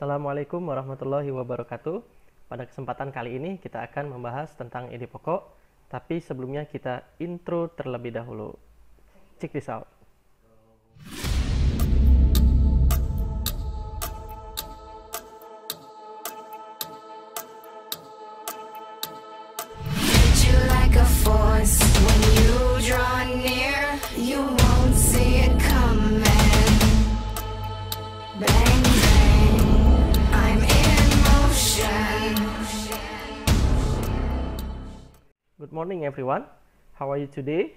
Assalamualaikum warahmatullahi wabarakatuh. Pada kesempatan kali ini kita akan membahas tentang ide pokok, tapi sebelumnya kita intro terlebih dahulu. Check this out. Like a force when you draw near, you won't see it coming. Bang bang, I'm in motion. Good morning everyone. How are you today?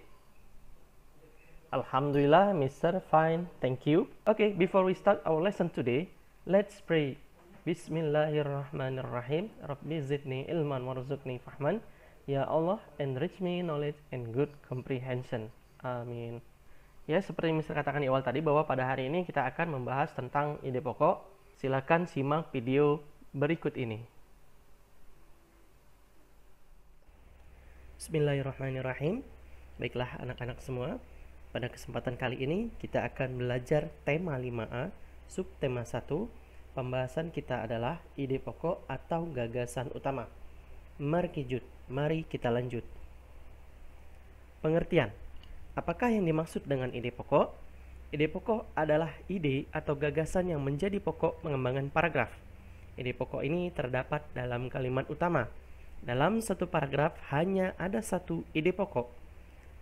Alhamdulillah, Mr. Fine, thank you. Okay, before we start our lesson today, let's pray. Bismillahirrahmanirrahim. Rabbi zidni ilman warzuqni fahman. Ya Allah, enrich me knowledge and good comprehension. Amin. Ya, seperti yang Mr. katakan di awal tadi, bahwa pada hari ini kita akan membahas tentang ide pokok. Silakan simak video berikut ini. Bismillahirrahmanirrahim. Baiklah anak-anak semua, pada kesempatan kali ini kita akan belajar tema 5A, subtema 1. Pembahasan kita adalah ide pokok atau gagasan utama. Mari kita lanjut. Pengertian. Apakah yang dimaksud dengan ide pokok? Ide pokok adalah ide atau gagasan yang menjadi pokok pengembangan paragraf. Ide pokok ini terdapat dalam kalimat utama. Dalam satu paragraf hanya ada satu ide pokok.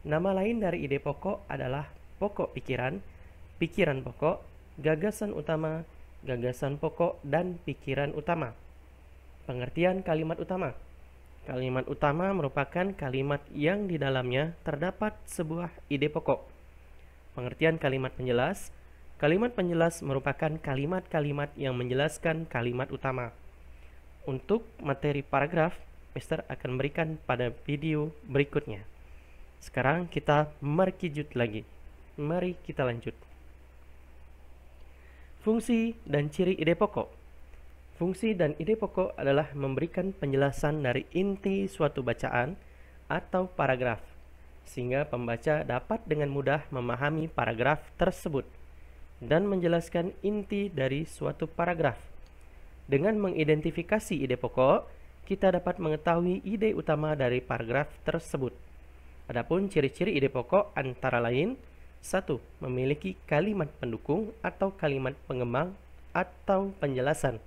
Nama lain dari ide pokok adalah pokok pikiran, pikiran pokok, gagasan utama, gagasan pokok, dan pikiran utama. Pengertian kalimat utama. Kalimat utama merupakan kalimat yang di dalamnya terdapat sebuah ide pokok. Pengertian kalimat penjelas. Kalimat penjelas merupakan kalimat-kalimat yang menjelaskan kalimat utama. Untuk materi paragraf, Mister akan berikan pada video berikutnya. Sekarang kita merkijut lagi. Mari kita lanjut. Fungsi dan ciri ide pokok. Fungsi dan ide pokok adalah memberikan penjelasan dari inti suatu bacaan atau paragraf, sehingga pembaca dapat dengan mudah memahami paragraf tersebut dan menjelaskan inti dari suatu paragraf. Dengan mengidentifikasi ide pokok, kita dapat mengetahui ide utama dari paragraf tersebut. Adapun ciri-ciri ide pokok antara lain: 1. Memiliki kalimat pendukung atau kalimat pengembang atau penjelasan.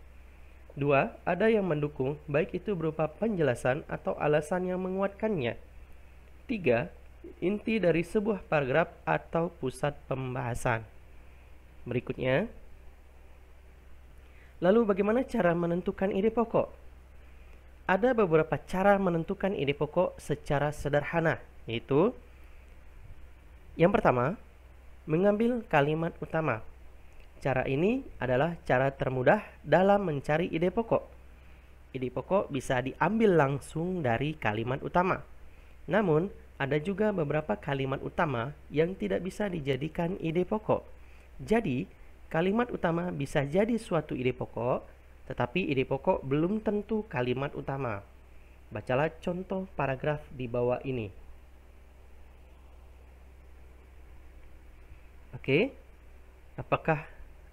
2. Ada yang mendukung, baik itu berupa penjelasan atau alasan yang menguatkannya. 3. Inti dari sebuah paragraf atau pusat pembahasan. Berikutnya, lalu bagaimana cara menentukan ide pokok? Ada beberapa cara menentukan ide pokok secara sederhana, yaitu yang pertama, mengambil kalimat utama. Cara ini adalah cara termudah dalam mencari ide pokok. Ide pokok bisa diambil langsung dari kalimat utama. Namun, ada juga beberapa kalimat utama yang tidak bisa dijadikan ide pokok. Jadi, kalimat utama bisa jadi suatu ide pokok, tetapi ide pokok belum tentu kalimat utama. Bacalah contoh paragraf di bawah ini. Oke, apakah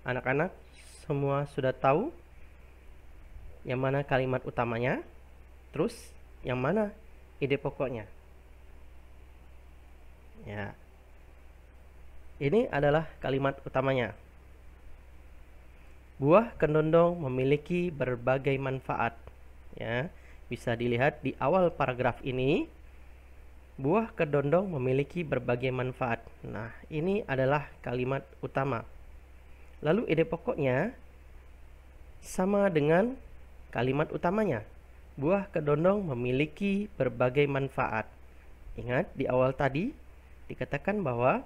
anak-anak semua sudah tahu yang mana kalimat utamanya, terus yang mana ide pokoknya? Ya, ini adalah kalimat utamanya. Buah kedondong memiliki berbagai manfaat. Ya, bisa dilihat di awal paragraf ini. Buah kedondong memiliki berbagai manfaat. Nah, ini adalah kalimat utama. Lalu ide pokoknya sama dengan kalimat utamanya. Buah kedondong memiliki berbagai manfaat. Ingat di awal tadi dikatakan bahwa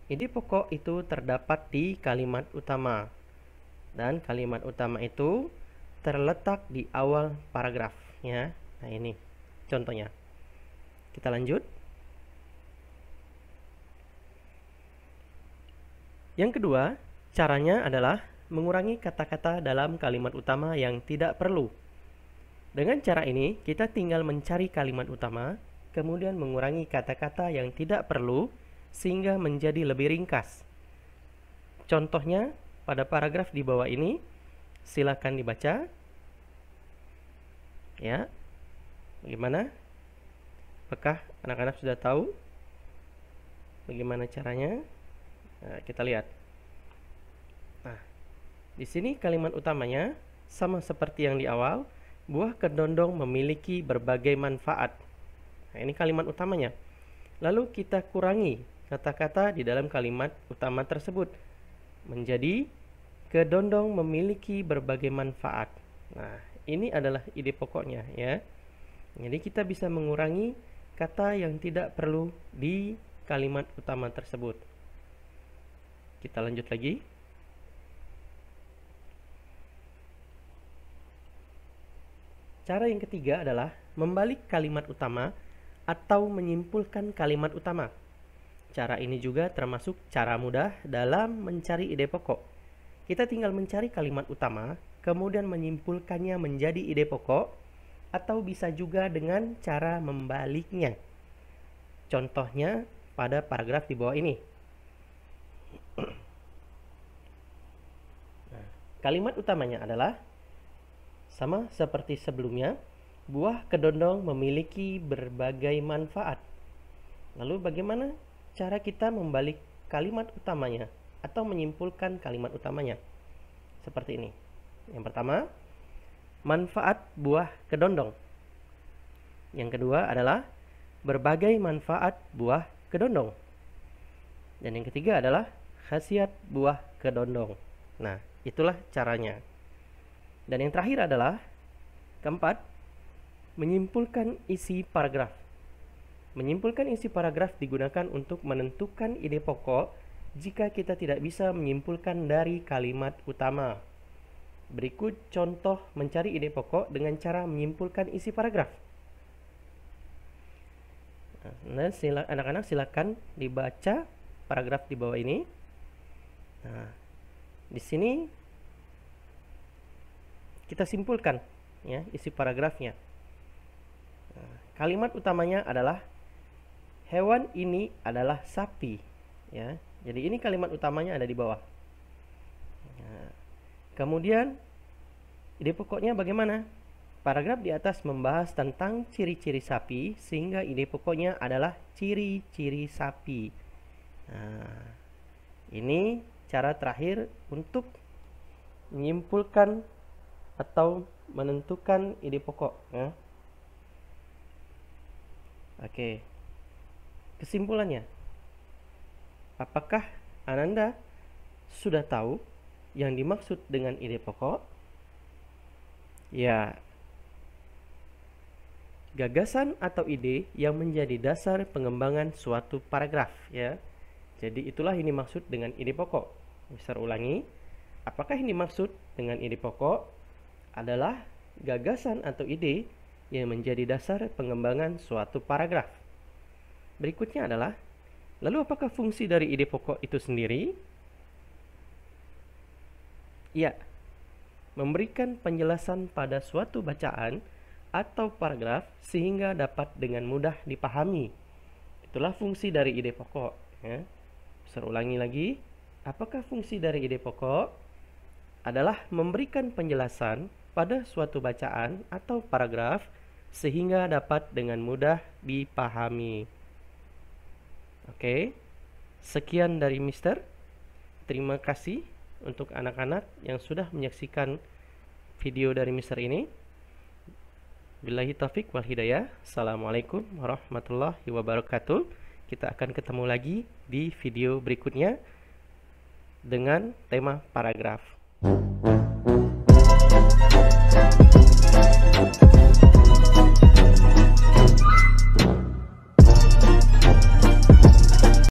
ide pokok itu terdapat di kalimat utama. Dan kalimat utama itu terletak di awal paragraf. Ya. Nah ini contohnya. Kita lanjut. Yang kedua, caranya adalah mengurangi kata-kata dalam kalimat utama yang tidak perlu. Dengan cara ini, kita tinggal mencari kalimat utama, kemudian mengurangi kata-kata yang tidak perlu, sehingga menjadi lebih ringkas. Contohnya, pada paragraf di bawah ini, silakan dibaca. Ya, bagaimana? Apakah anak-anak sudah tahu bagaimana caranya? Nah, kita lihat. Nah, di sini kalimat utamanya sama seperti yang di awal, buah kedondong memiliki berbagai manfaat. Nah, ini kalimat utamanya. Lalu kita kurangi kata-kata di dalam kalimat utama tersebut menjadi kedondong memiliki berbagai manfaat. Nah, ini adalah ide pokoknya ya. Jadi kita bisa mengurangi kata yang tidak perlu di kalimat utama tersebut. Kita lanjut lagi. Cara yang ketiga adalah membalik kalimat utama atau menyimpulkan kalimat utama. Cara ini juga termasuk cara mudah dalam mencari ide pokok. Kita tinggal mencari kalimat utama, kemudian menyimpulkannya menjadi ide pokok, atau bisa juga dengan cara membaliknya. Contohnya pada paragraf di bawah ini. Nah, kalimat utamanya adalah sama seperti sebelumnya, buah kedondong memiliki berbagai manfaat. Lalu bagaimana cara kita membalik kalimat utamanya atau menyimpulkan kalimat utamanya? Seperti ini. Yang pertama, manfaat buah kedondong. Yang kedua adalah berbagai manfaat buah kedondong. Dan yang ketiga adalah khasiat buah kedondong. Nah, itulah caranya. Dan yang terakhir adalah keempat, menyimpulkan isi paragraf. Menyimpulkan isi paragraf digunakan untuk menentukan ide pokok jika kita tidak bisa menyimpulkan dari kalimat utama. Berikut contoh mencari ide pokok dengan cara menyimpulkan isi paragraf. Nah, anak-anak silakan dibaca paragraf di bawah ini. Nah, di sini kita simpulkan ya isi paragrafnya. Nah, kalimat utamanya adalah hewan ini adalah sapi ya. Jadi ini kalimat utamanya ada di bawah. Nah, kemudian ide pokoknya bagaimana? Paragraf di atas membahas tentang ciri-ciri sapi sehingga ide pokoknya adalah ciri-ciri sapi. Nah, ini cara terakhir untuk menyimpulkan atau menentukan ide pokok ya. Oke. Kesimpulannya, apakah Ananda sudah tahu yang dimaksud dengan ide pokok? Ya, gagasan atau ide yang menjadi dasar pengembangan suatu paragraf ya. Jadi itulah yang dimaksud dengan ide pokok. Bisa ulangi, apakah yang dimaksud dengan ide pokok adalah gagasan atau ide yang menjadi dasar pengembangan suatu paragraf. Berikutnya adalah, lalu apakah fungsi dari ide pokok itu sendiri? Ya, memberikan penjelasan pada suatu bacaan atau paragraf sehingga dapat dengan mudah dipahami. Itulah fungsi dari ide pokok ya. Bisa ulangi lagi, apakah fungsi dari ide pokok adalah memberikan penjelasan pada suatu bacaan atau paragraf sehingga dapat dengan mudah dipahami. Oke, sekian dari Mister. Terima kasih untuk anak-anak yang sudah menyaksikan video dari Mister ini. Billahi taufik wal hidayah. Assalamualaikum warahmatullahi wabarakatuh. Kita akan ketemu lagi di video berikutnya dengan tema paragraf.